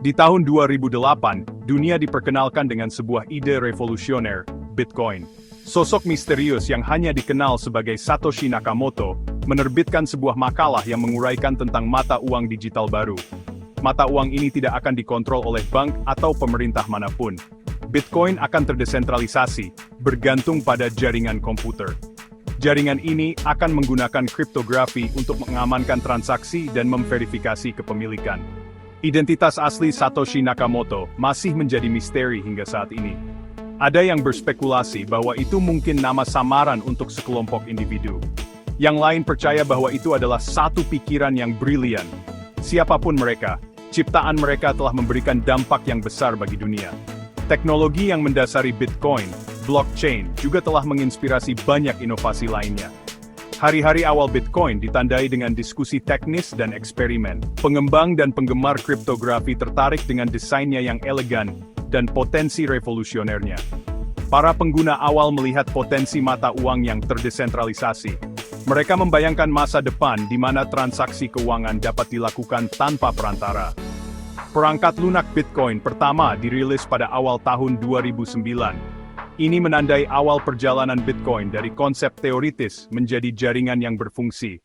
Di tahun 2008, dunia diperkenalkan dengan sebuah ide revolusioner, Bitcoin. Sosok misterius yang hanya dikenal sebagai Satoshi Nakamoto, menerbitkan sebuah makalah yang menguraikan tentang mata uang digital baru. Mata uang ini tidak akan dikontrol oleh bank atau pemerintah manapun. Bitcoin akan terdesentralisasi, bergantung pada jaringan komputer. Jaringan ini akan menggunakan kriptografi untuk mengamankan transaksi dan memverifikasi kepemilikan. Identitas asli Satoshi Nakamoto masih menjadi misteri hingga saat ini. Ada yang berspekulasi bahwa itu mungkin nama samaran untuk sekelompok individu. Yang lain percaya bahwa itu adalah satu pikiran yang brilian. Siapapun mereka, ciptaan mereka telah memberikan dampak yang besar bagi dunia. Teknologi yang mendasari Bitcoin, blockchain, juga telah menginspirasi banyak inovasi lainnya. Hari-hari awal Bitcoin ditandai dengan diskusi teknis dan eksperimen. Pengembang dan penggemar kriptografi tertarik dengan desainnya yang elegan dan potensi revolusionernya. Para pengguna awal melihat potensi mata uang yang terdesentralisasi. Mereka membayangkan masa depan di mana transaksi keuangan dapat dilakukan tanpa perantara. Perangkat lunak Bitcoin pertama dirilis pada awal tahun 2009. Ini menandai awal perjalanan Bitcoin dari konsep teoritis menjadi jaringan yang berfungsi.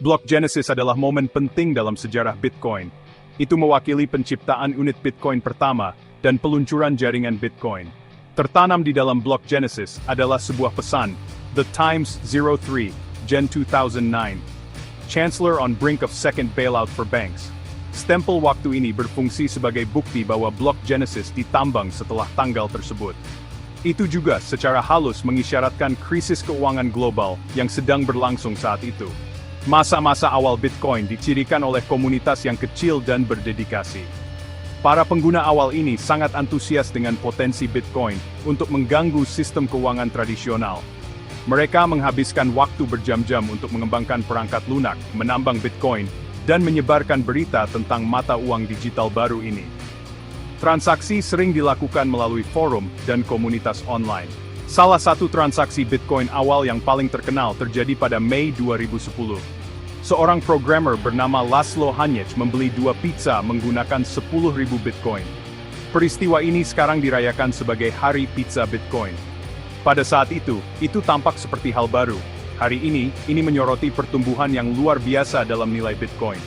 Blok Genesis adalah momen penting dalam sejarah Bitcoin. Itu mewakili penciptaan unit Bitcoin pertama dan peluncuran jaringan Bitcoin. Tertanam di dalam blok Genesis adalah sebuah pesan, The Times 03, Gen 2009. Chancellor on brink of second bailout for banks. Stempel waktu ini berfungsi sebagai bukti bahwa blok Genesis ditambang setelah tanggal tersebut. Itu juga secara halus mengisyaratkan krisis keuangan global yang sedang berlangsung saat itu. Masa-masa awal Bitcoin dicirikan oleh komunitas yang kecil dan berdedikasi. Para pengguna awal ini sangat antusias dengan potensi Bitcoin untuk mengganggu sistem keuangan tradisional. Mereka menghabiskan waktu berjam-jam untuk mengembangkan perangkat lunak, menambang Bitcoin, dan menyebarkan berita tentang mata uang digital baru ini. Transaksi sering dilakukan melalui forum dan komunitas online. Salah satu transaksi Bitcoin awal yang paling terkenal terjadi pada Mei 2010. Seorang programmer bernama Laszlo Hanyecz membeli 2 pizza menggunakan 10.000 Bitcoin. Peristiwa ini sekarang dirayakan sebagai Hari Pizza Bitcoin. Pada saat itu tampak seperti hal baru. Hari ini menyoroti pertumbuhan yang luar biasa dalam nilai Bitcoin.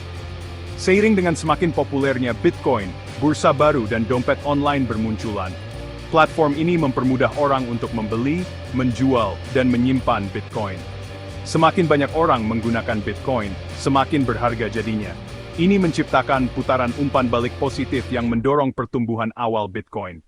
Seiring dengan semakin populernya Bitcoin, bursa baru dan dompet online bermunculan. Platform ini mempermudah orang untuk membeli, menjual, dan menyimpan Bitcoin. Semakin banyak orang menggunakan Bitcoin, semakin berharga jadinya. Ini menciptakan putaran umpan balik positif yang mendorong pertumbuhan awal Bitcoin.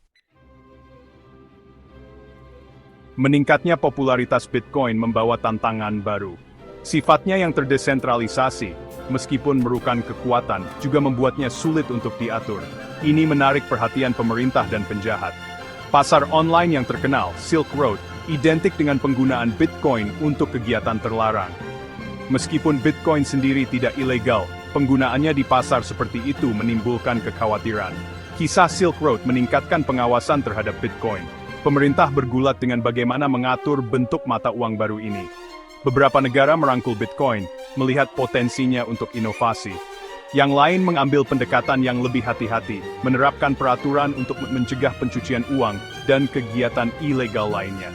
Meningkatnya popularitas Bitcoin membawa tantangan baru. Sifatnya yang terdesentralisasi, meskipun merupakan kekuatan, juga membuatnya sulit untuk diatur. Ini menarik perhatian pemerintah dan penjahat. Pasar online yang terkenal, Silk Road, identik dengan penggunaan Bitcoin untuk kegiatan terlarang. Meskipun Bitcoin sendiri tidak ilegal, penggunaannya di pasar seperti itu menimbulkan kekhawatiran. Kisah Silk Road meningkatkan pengawasan terhadap Bitcoin. Pemerintah bergulat dengan bagaimana mengatur bentuk mata uang baru ini. Beberapa negara merangkul Bitcoin, melihat potensinya untuk inovasi. Yang lain mengambil pendekatan yang lebih hati-hati, menerapkan peraturan untuk mencegah pencucian uang dan kegiatan ilegal lainnya.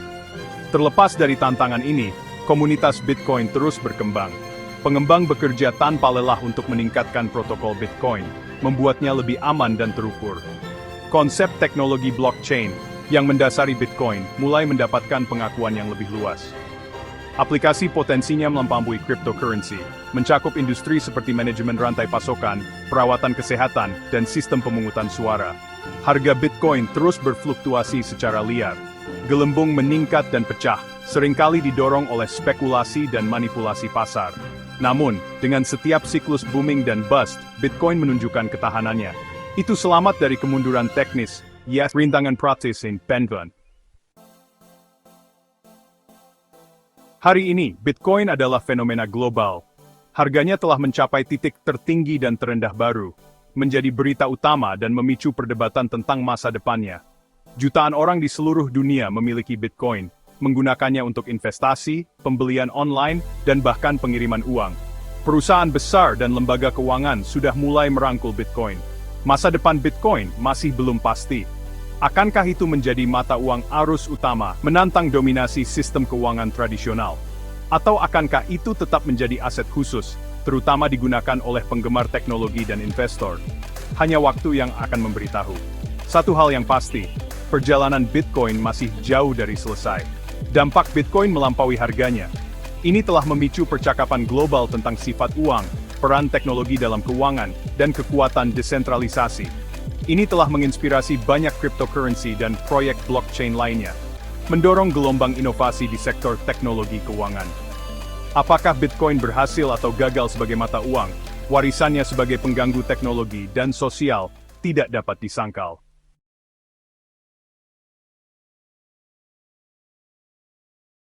Terlepas dari tantangan ini, komunitas Bitcoin terus berkembang. Pengembang bekerja tanpa lelah untuk meningkatkan protokol Bitcoin, membuatnya lebih aman dan terukur. Konsep teknologi blockchain yang mendasari Bitcoin mulai mendapatkan pengakuan yang lebih luas. Aplikasi potensinya melampaui cryptocurrency, mencakup industri seperti manajemen rantai pasokan, perawatan kesehatan, dan sistem pemungutan suara. Harga Bitcoin terus berfluktuasi secara liar. Gelembung meningkat dan pecah, seringkali didorong oleh spekulasi dan manipulasi pasar. Namun, dengan setiap siklus booming dan bust, Bitcoin menunjukkan ketahanannya. Itu selamat dari kemunduran teknis, rintangan praktis in Penvan. Hari ini, Bitcoin adalah fenomena global. Harganya telah mencapai titik tertinggi dan terendah baru, menjadi berita utama dan memicu perdebatan tentang masa depannya. Jutaan orang di seluruh dunia memiliki Bitcoin, menggunakannya untuk investasi, pembelian online, dan bahkan pengiriman uang. Perusahaan besar dan lembaga keuangan sudah mulai merangkul Bitcoin. Masa depan Bitcoin masih belum pasti. Akankah itu menjadi mata uang arus utama, menantang dominasi sistem keuangan tradisional? Atau akankah itu tetap menjadi aset khusus, terutama digunakan oleh penggemar teknologi dan investor? Hanya waktu yang akan memberitahu. Satu hal yang pasti, perjalanan Bitcoin masih jauh dari selesai. Dampak Bitcoin melampaui harganya. Ini telah memicu percakapan global tentang sifat uang, peran teknologi dalam keuangan, dan kekuatan desentralisasi. Ini telah menginspirasi banyak cryptocurrency dan proyek blockchain lainnya, mendorong gelombang inovasi di sektor teknologi keuangan. Apakah Bitcoin berhasil atau gagal sebagai mata uang? Warisannya sebagai pengganggu teknologi dan sosial tidak dapat disangkal.